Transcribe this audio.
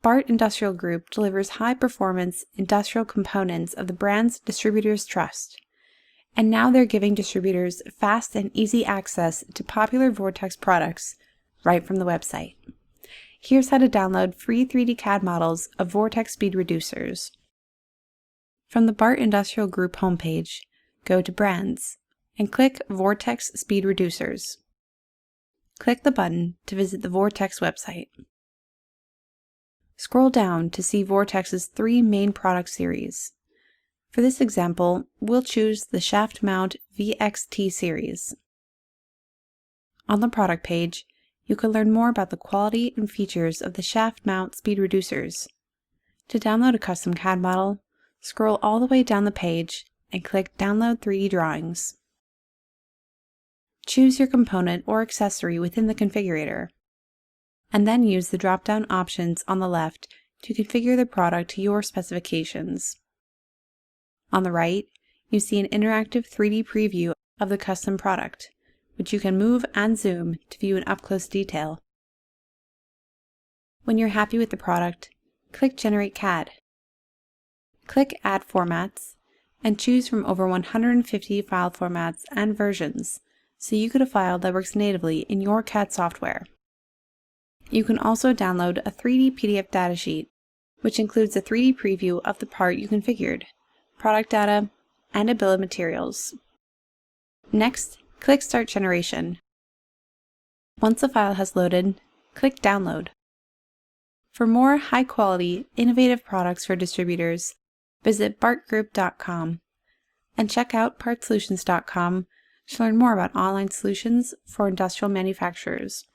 Baart Industrial Group delivers high-performance industrial components of the brands distributors trust. And now they're giving distributors fast and easy access to popular Vortex products right from the website. Here's how to download free 3D CAD models of Vortex speed reducers. From the Baart Industrial Group homepage, go to Brands and click Vortex Speed Reducers. Click the button to visit the Vortex website. Scroll down to see Vortex's 3 main product series. For this example, we'll choose the Shaft Mount VXT series. On the product page, you can learn more about the quality and features of the shaft mount speed reducers. To download a custom CAD model, scroll all the way down the page and click Download 3D Drawings. Choose your component or accessory within the configurator, and then use the drop-down options on the left to configure the product to your specifications. On the right, you see an interactive 3D preview of the custom product, which you can move and zoom to view in up-close detail. When you're happy with the product, click Generate CAD. Click Add Formats, and choose from over 150 file formats and versions, so you get a file that works natively in your CAD software. You can also download a 3D PDF datasheet, which includes a 3D preview of the part you configured, product data, and a bill of materials. Next, click Start Generation. Once the file has loaded, click Download. For more high-quality, innovative products for distributors, visit baartgroup.com and check out partsolutions.com to learn more about online solutions for industrial manufacturers.